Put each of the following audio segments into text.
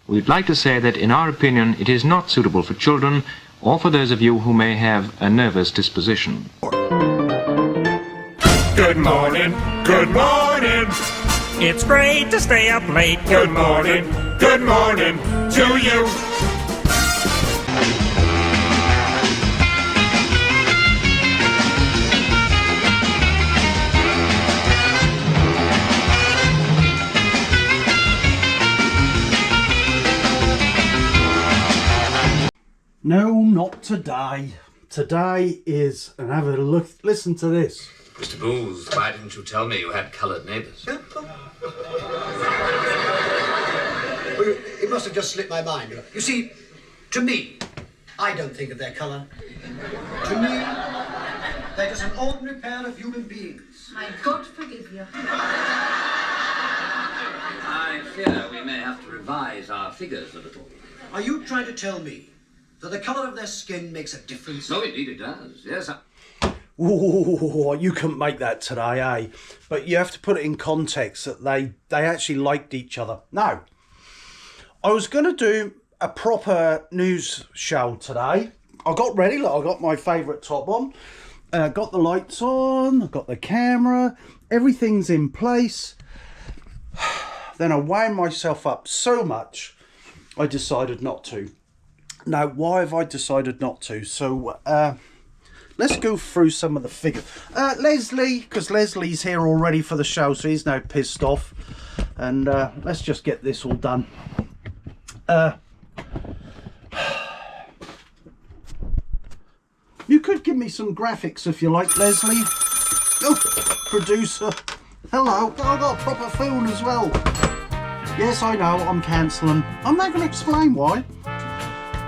we'd like to say that in our opinion it is not suitable for children or for those of you who may have a nervous disposition. Good morning, good morning. It's great to stay up late. Good morning to you. No, not today. Today is, and have a look, listen to this. Mr. Booth, why didn't you tell me you had coloured neighbours? Well, it must have just slipped my mind. You see, to me, I don't think of their colour. To me, they're just an ordinary pair of human beings. My God forgive you. I fear we may have to revise our figures a little. Are you trying to tell me that the colour of their skin makes a difference? No, indeed it does. Yes, Ooh, you couldn't make that today, eh? But you have to put it in context that they actually liked each other. Now, I was going to do a proper news show today. I got ready, look, I got my favourite top on, got the lights on, I've got the camera, everything's in place. Then I wound myself up so much, I decided not to. Now, why have I decided not to? So, let's go through some of the figures. Leslie, because Leslie's here already for the show, so he's now pissed off. And let's just get this all done. You could give me some graphics if you like, Leslie. Oh, producer. Hello. Oh, I've got a proper phone as well. Yes, I know, I'm cancelling. I'm not going to explain why.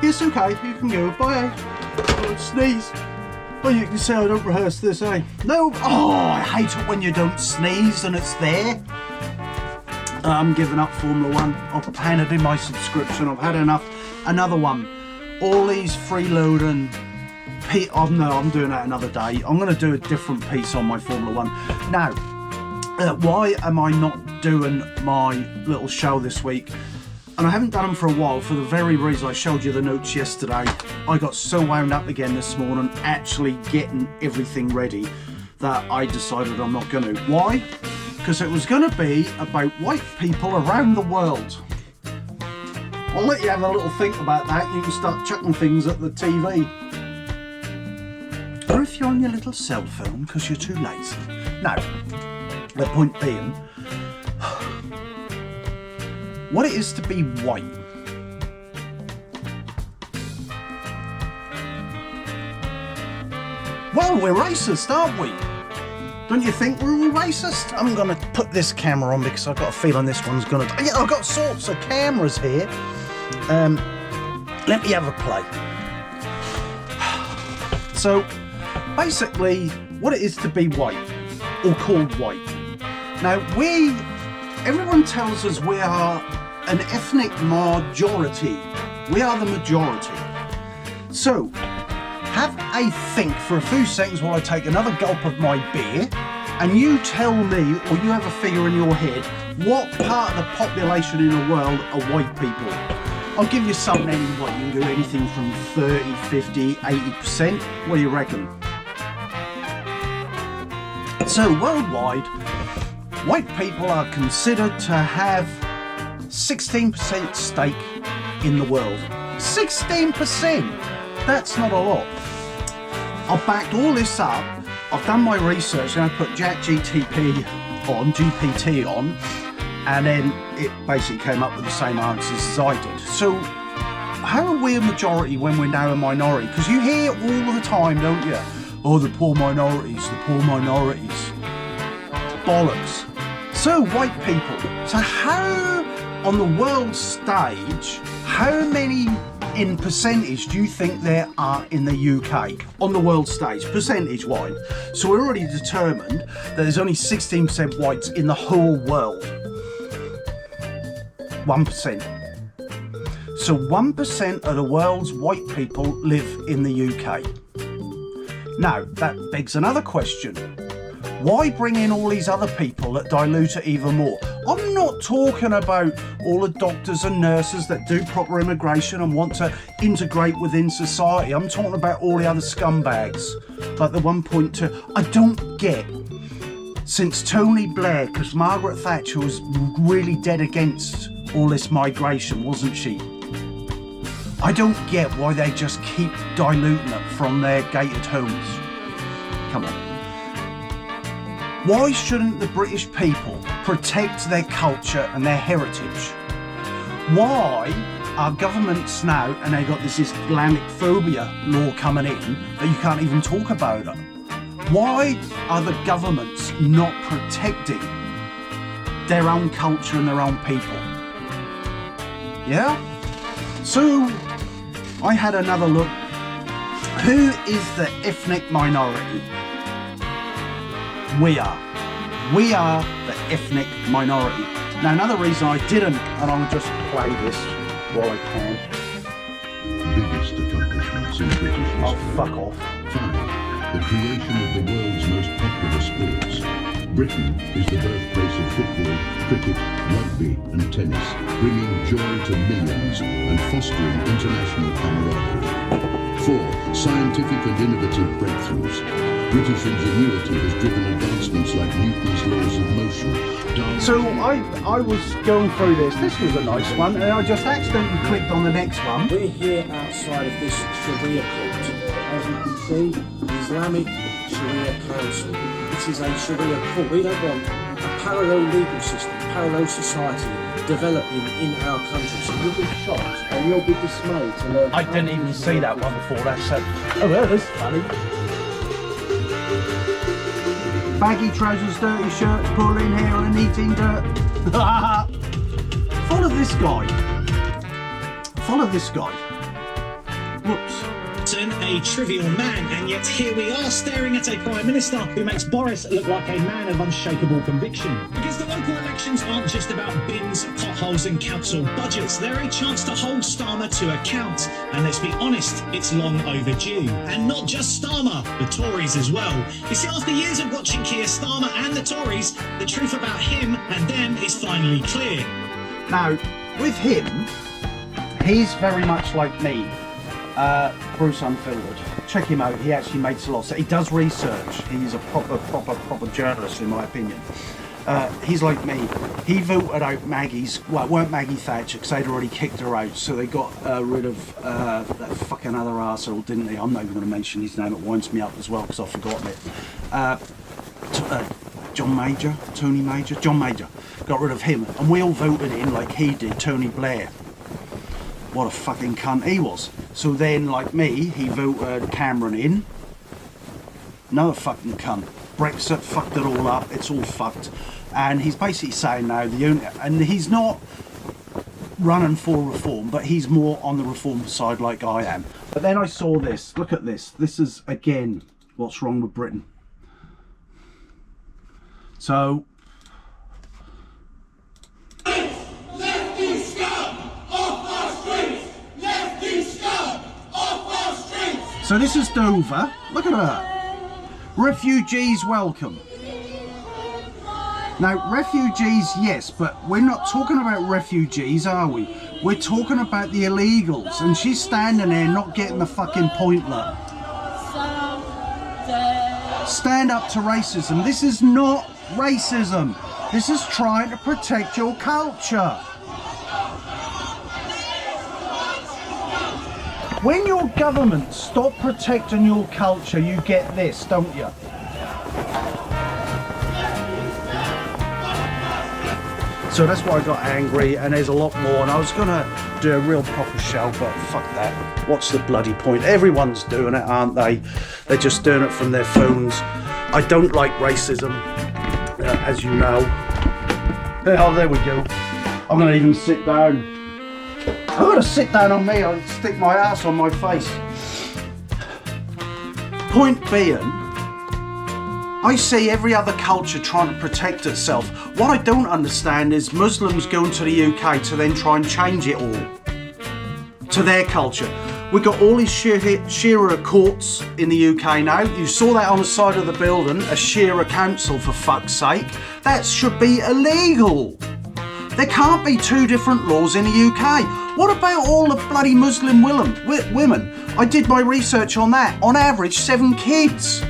Yes, okay, you can go. Bye. Oh, sneeze. Oh, you can say I don't rehearse this, eh? No. Oh, I hate it when you don't sneeze and it's there. I'm giving up Formula 1. I've handed in my subscription. I've had enough. Another one. All these freeloading. Oh, no, I'm doing that another day. I'm going to do a different piece on my Formula 1. Now, why am I not doing my little show this week? And I haven't done them for a while for the very reason I showed you the notes yesterday. I got so wound up again this morning actually getting everything ready that I decided I'm not going to. Why? Because it was going to be about white people around the world. I'll let you have a little think about that. You can start chucking things at the TV. Or if you're on your little cell phone because you're too lazy. Now, the point being, what it is to be white. Well, we're racist, aren't we? Don't you think we're all racist? I'm going to put this camera on because I've got a feeling this one's going to... Yeah, I've got sorts of cameras here. Let me have a play. So, basically, what it is to be white, or called white. Now, everyone tells us we are an ethnic majority. We are the majority. So, have a think for a few seconds while I take another gulp of my beer, and you tell me, or you have a figure in your head, what part of the population in the world are white people? I'll give you something anyway. You can do anything from 30, 50, 80%. What do you reckon? So, worldwide, white people are considered to have 16% stake in the world. 16%! That's not a lot. I've backed all this up. I've done my research and I put GPT on, and then it basically came up with the same answers as I did. So, how are we a majority when we're now a minority? Because you hear all the time, don't you? Oh, the poor minorities, the poor minorities. Bollocks. So, white people. So how, on the world stage, how many in percentage do you think there are in the UK on the world stage, percentage-wise? So we're already determined that there's only 16% whites in the whole world. 1%. So 1% of the world's white people live in the UK. Now, that begs another question. Why bring in all these other people that dilute it even more? I'm not talking about all the doctors and nurses that do proper immigration and want to integrate within society. I'm talking about all the other scumbags, like the 1.2. I don't get, since Tony Blair, because Margaret Thatcher was really dead against all this migration, wasn't she? I don't get why they just keep diluting it from their gated homes. Come on. Why shouldn't the British people protect their culture and their heritage? Why are governments now, and they got this Islamic phobia law coming in, that you can't even talk about it? Why are the governments not protecting their own culture and their own people? Yeah? So, I had another look. Who is the ethnic minority? We are. We are the ethnic minority. Now, another reason I didn't, and I'll just play this while I can. Biggest accomplishments in British history. Oh, fuck off. 5. The creation of the world's most popular sports. Britain is the birthplace of football, cricket, rugby and tennis, bringing joy to millions and fostering international camaraderie. 4. Scientific and innovative breakthroughs. British ingenuity has driven advancements like Newton's laws of motion. So I was going through this. This was a nice one, and I just accidentally clicked on the next one. We're here outside of this Sharia court. As you can see, the Islamic Sharia Council. This is a Sharia court. We don't want a parallel legal system, parallel society developing in our country. So you'll be shocked and you'll be dismayed to learn. I didn't even see that one before. That's oh, well, that's funny. Baggy trousers, dirty shirts, pulling hair and eating dirt. Follow this guy. Follow this guy. Whoops. A trivial man, and yet here we are staring at a Prime Minister who makes Boris look like a man of unshakable conviction. Because the local elections aren't just about bins, potholes and council budgets, they're a chance to hold Starmer to account. And let's be honest, it's long overdue. And not just Starmer, the Tories as well. You see, after years of watching Keir Starmer and the Tories, the truth about him and them is finally clear. Now, with him, he's very much like me. Bruce Unfiltered. Check him out. He actually makes a lot. So he does research. He's a proper journalist, in my opinion. He's like me. He voted out Maggie's. Well, it weren't Maggie Thatcher because they'd already kicked her out. So they got rid of that fucking other arsehole, didn't they? I'm not even going to mention his name. It winds me up as well because I've forgotten it. Tony Major. John Major. Got rid of him, and we all voted in like he did. Tony Blair. What a fucking cunt he was. So then, like me, he voted Cameron in. Another fucking cunt. Brexit fucked it all up. It's all fucked. And he's basically saying now, and he's not running for reform, but he's more on the reform side like I am. But then I saw this. Look at this. This is, again, what's wrong with Britain. So... So this is Dover. Look at her. Refugees welcome. Now, refugees, yes, but we're not talking about refugees, are we? We're talking about the illegals, and she's standing there not getting the fucking point, look. Stand up to racism. This is not racism. This is trying to protect your culture. When your government stop protecting your culture, you get this, don't you? So that's why I got angry, and there's a lot more, and I was going to do a real proper show, but fuck that. What's the bloody point? Everyone's doing it, aren't they? They're just doing it from their phones. I don't like racism, as you know. Oh, there we go. I'm going to even sit down. I'm going to sit down on me, I'll stick my ass on my face. Point being, I see every other culture trying to protect itself. What I don't understand is Muslims going to the UK to then try and change it all to their culture. We've got all these Sharia courts in the UK now. You saw that on the side of the building, a Sharia council, for fuck's sake. That should be illegal. There can't be two different laws in the UK. What about all the bloody Muslim women? I did my research on that. On average, 7 kids.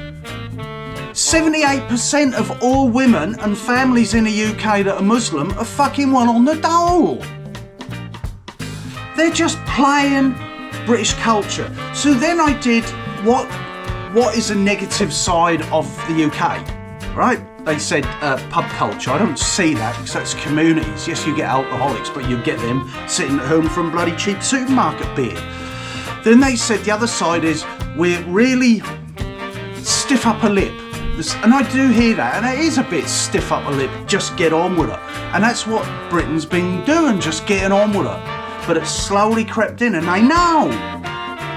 78% of all women and families in the UK that are Muslim are fucking one on the dole. They're just playing British culture. So then I did what is a negative side of the UK, right? They said pub culture. I don't see that because that's communities. Yes, you get alcoholics, but you get them sitting at home from bloody cheap supermarket beer. Then they said the other side is we're really stiff upper lip. And I do hear that, and it is a bit stiff upper lip, just get on with it. And that's what Britain's been doing, just getting on with it. But it's slowly crept in, and they know.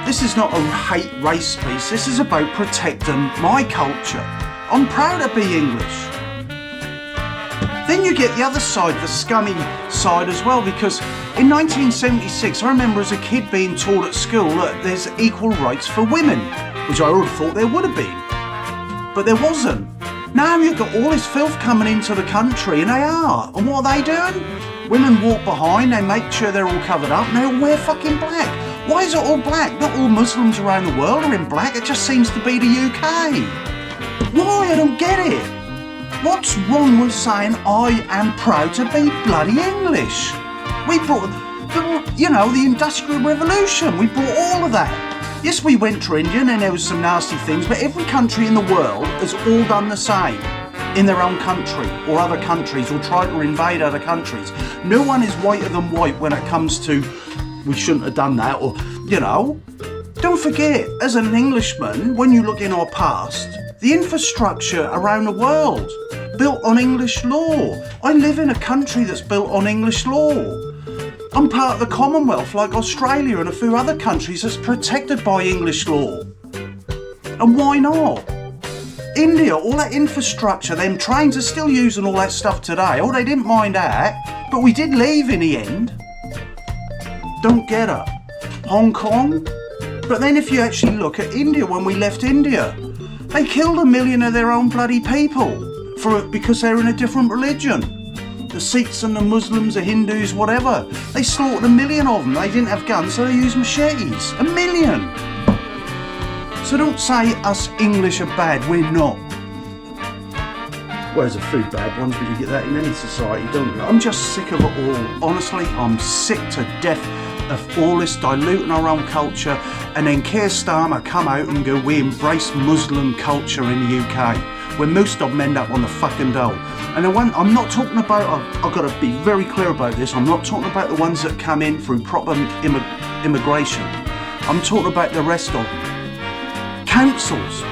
This is not a hate race piece, this is about protecting my culture. I'm proud to be English. Then you get the other side, the scummy side as well, because in 1976, I remember as a kid being taught at school that there's equal rights for women, which I would have thought there would have been. But there wasn't. Now you've got all this filth coming into the country, and they are. And what are they doing? Women walk behind, they make sure they're all covered up, and they all wear fucking black. Why is it all black? Not all Muslims around the world are in black, it just seems to be the UK. Why? I don't get it. What's wrong with saying I am proud to be bloody English? We brought, the Industrial Revolution, we brought all of that. Yes, we went to India and there was some nasty things, but every country in the world has all done the same in their own country or other countries or tried to invade other countries. No one is whiter than white when it comes to we shouldn't have done that or, Don't forget, as an Englishman, when you look in our past, the infrastructure around the world built on English law. I live in a country that's built on English law. I'm part of the Commonwealth like Australia and a few other countries that's protected by English law. And why not? India, all that infrastructure, them trains are still using all that stuff today. Oh, they didn't mind that, but we did leave in the end. Don't get it. Hong Kong? But then if you actually look at India, when we left India, they killed 1 million of their own bloody people because they're in a different religion. The Sikhs and the Muslims, the Hindus, whatever. They slaughtered 1 million of them. They didn't have guns, so they used machetes. 1 million. So don't say us English are bad, we're not. Whereas a few bad ones, but you get that in any society, don't you? I'm just sick of it all. Honestly, I'm sick to death of all this diluting our own culture, and then Keir Starmer come out and go, we embrace Muslim culture in the UK, when most of them end up on the fucking dole. And I'm not talking about, I've got to be very clear about this, I'm not talking about the ones that come in through proper immigration. I'm talking about the rest of them. Councils.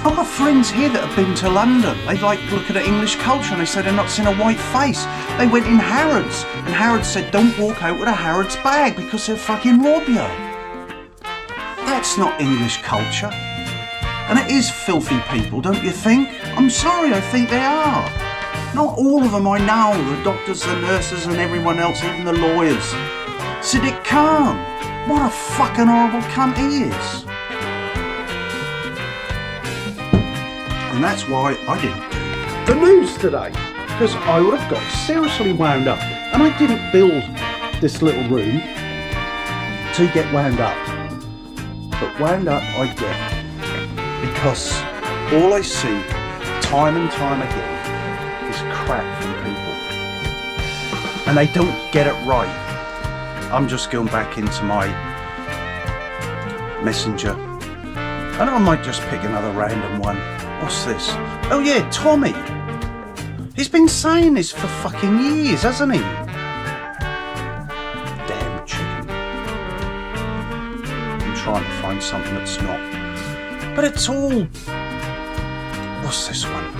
I've got friends here that have been to London. They look at the English culture and they say they're not seeing a white face. They went in Harrods and Harrods said don't walk out with a Harrods bag because they'll fucking rob you. That's not English culture. And it is filthy people, don't you think? I'm sorry, I think they are. Not all of them I know, the doctors, the nurses and everyone else, even the lawyers. Sadiq Khan, what a fucking horrible cunt he is. And that's why I didn't do the news today, because I would have got seriously wound up. And I didn't build this little room to get wound up. But wound up I get, because all I see time and time again is crap from people. And they don't get it right. I'm just going back into my messenger. And I might just pick another random one. What's this? Oh yeah, Tommy. He's been saying this for fucking years, hasn't he? Damn chicken. I'm trying to find something that's not. But it's all... What's this one?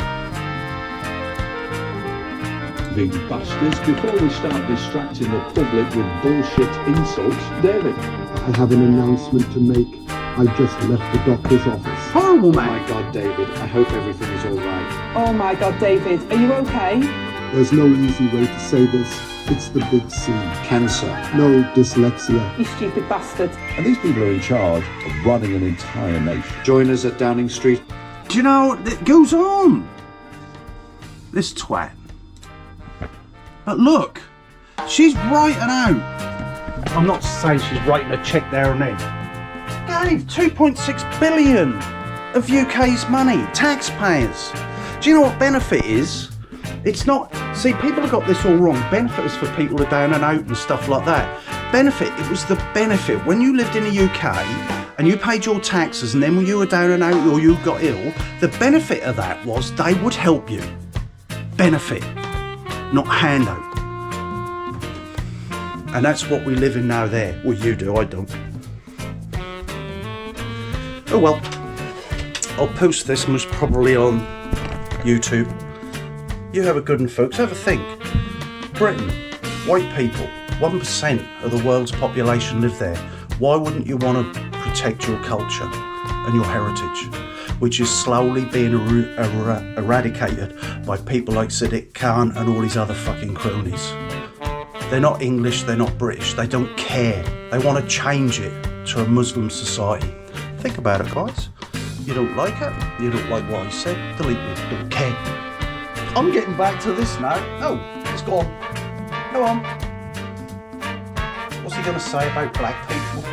The bastards, before we start distracting the public with bullshit insults, David. I have an announcement to make. I just left the doctor's office. Horrible, man. Oh my God, David, I hope everything is all right. Oh my God, David, are you okay? There's no easy way to say this. It's the big C. Cancer. No, dyslexia. You stupid bastard. And these people are in charge of running an entire nation. Join us at Downing Street. Do you know, it goes on. This twat. But look, She's writing out. I'm not saying she's writing a cheque there and then. Dave, 2.6 billion of UK's money, taxpayers. Do you know what benefit is? It's not, see, people have got this all wrong. Benefit is for people who are down and out and stuff like that. Benefit, it was the benefit. When you lived in the UK and you paid your taxes and then when you were down and out or you got ill, the benefit of that was they would help you. Benefit, not handout. And that's what we live in now there. Well, you do, I don't. Oh well, I'll post this most probably on YouTube. You have a good one, folks. Have a think. Britain, white people, 1% of the world's population live there. Why wouldn't you want to protect your culture and your heritage, which is slowly being eradicated by people like Sadiq Khan and all his other fucking cronies? They're not English, they're not British, they don't care. They want to change it to a Muslim society. Think about it, guys. You don't like it? You don't like what I said? Delete me, don't care. I'm getting back to this now. Oh, it's gone. Go on. What's he going to say about black people?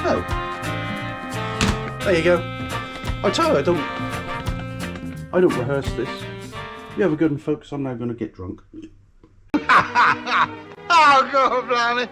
Oh. There you go. I tell you, I don't rehearse this. You have a good one, folks. I'm now going to get drunk. Oh, God, blimey.